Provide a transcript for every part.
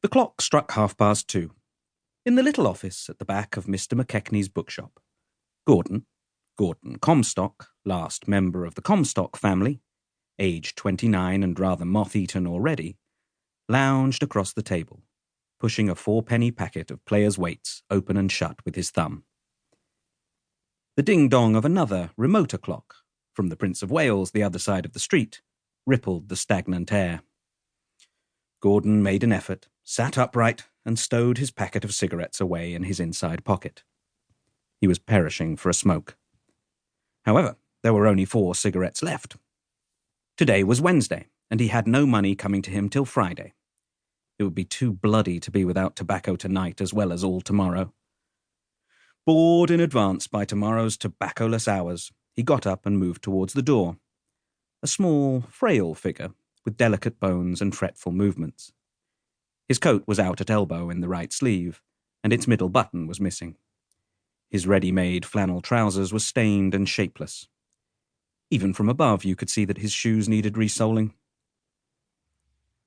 The clock struck 2:30. In the little office at the back of Mr. McKechnie's bookshop, Gordon Comstock, last member of the Comstock family, aged 29 and rather moth-eaten already, lounged across the table, pushing a 4-penny packet of Players' Weights open and shut with his thumb. The ding-dong of another, remoter clock, from the Prince of Wales the other side of the street, rippled the stagnant air. Gordon made an effort, sat upright, and stowed his packet of cigarettes away in his inside pocket. He was perishing for a smoke. However, there were only 4 cigarettes left. Today was Wednesday, and he had no money coming to him till Friday. It would be too bloody to be without tobacco tonight as well as all tomorrow. Bored in advance by tomorrow's tobaccoless hours, he got up and moved towards the door. A small, frail figure, with delicate bones and fretful movements. His coat was out at elbow in the right sleeve, and its middle button was missing. His ready-made flannel trousers were stained and shapeless. Even from above you could see that his shoes needed resoling.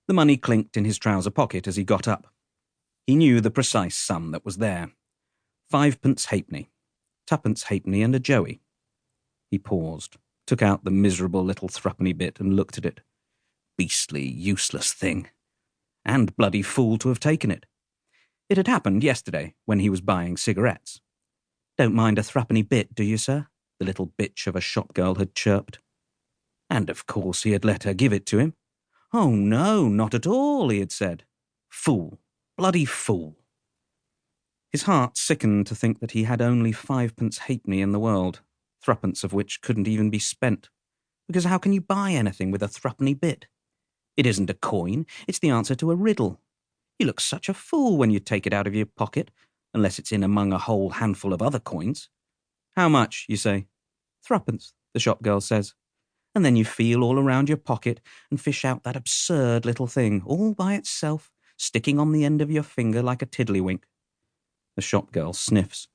The money clinked in his trouser pocket as he got up. He knew the precise sum that was there. 5 halfpenny, 2 halfpenny and a joey. He paused, took out the miserable little threepenny bit and looked at it. Beastly, useless thing. And bloody fool to have taken it. It had happened yesterday, when he was buying cigarettes. "Don't mind a threepenny bit, do you, sir?" the little bitch of a shop-girl had chirped. And of course he had let her give it to him. "Oh no, not at all," he had said. "Fool. Bloody fool." His heart sickened to think that he had only 5 halfpenny in the world, 3 of which couldn't even be spent. Because how can you buy anything with a threepenny bit? It isn't a coin, it's the answer to a riddle. You look such a fool when you take it out of your pocket, unless it's in among a whole handful of other coins. "How much?" you say. 3, the shop-girl says. And then you feel all around your pocket and fish out that absurd little thing, all by itself, sticking on the end of your finger like a tiddlywink. The shop-girl sniffs.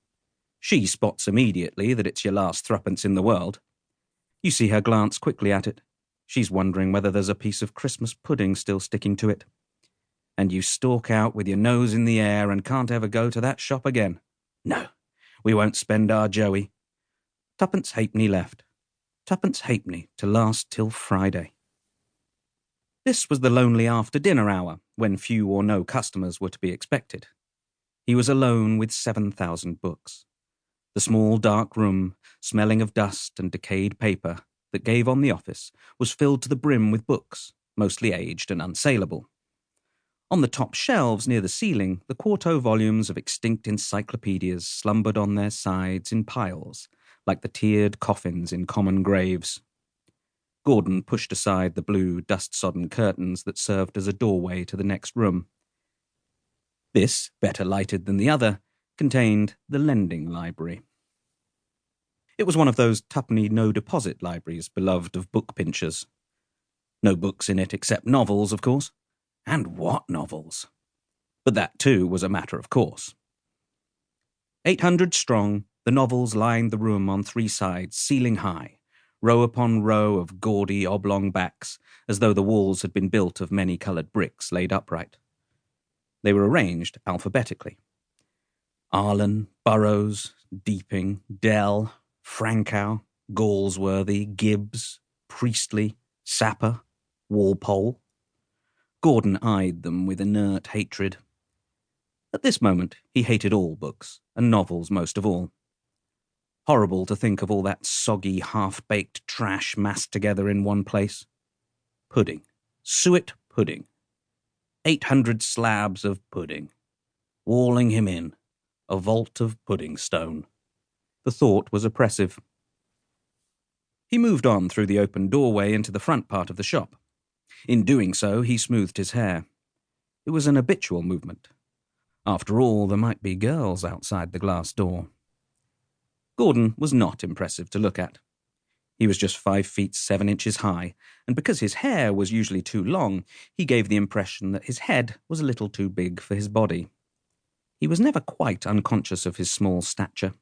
She spots immediately that it's your last 3 in the world. You see her glance quickly at it. She's wondering whether there's a piece of Christmas pudding still sticking to it. And you stalk out with your nose in the air and can't ever go to that shop again. No, we won't spend our joey. 2 halfpenny left. 2 halfpenny to last till Friday. This was the lonely after-dinner hour, when few or no customers were to be expected. He was alone with 7,000 books. The small dark room, smelling of dust and decayed paper, that gave on the office, was filled to the brim with books, mostly aged and unsaleable. On the top shelves near the ceiling, the quarto volumes of extinct encyclopedias slumbered on their sides in piles, like the tiered coffins in common graves. Gordon pushed aside the blue, dust-sodden curtains that served as a doorway to the next room. This, better lighted than the other, contained the lending library. It was one of those twopenny no-deposit libraries beloved of book-pinchers. No books in it except novels, of course. And what novels! But that, too, was a matter of course. 800 strong, the novels lined the room on 3 sides, ceiling high, row upon row of gaudy oblong backs, as though the walls had been built of many-coloured bricks laid upright. They were arranged alphabetically. Arlen, Burroughs, Deeping, Dell, Frankow, Galsworthy, Gibbs, Priestley, Sapper, Walpole. Gordon eyed them with inert hatred. At this moment, he hated all books, and novels most of all. Horrible to think of all that soggy, half-baked trash massed together in one place. Pudding. Suet pudding. 800 slabs of pudding. Walling him in. A vault of pudding stone. The thought was oppressive. He moved on through the open doorway into the front part of the shop. In doing so, he smoothed his hair. It was an habitual movement. After all, there might be girls outside the glass door. Gordon was not impressive to look at. He was just 5 feet 7 inches high, and because his hair was usually too long, he gave the impression that his head was a little too big for his body. He was never quite unconscious of his small stature.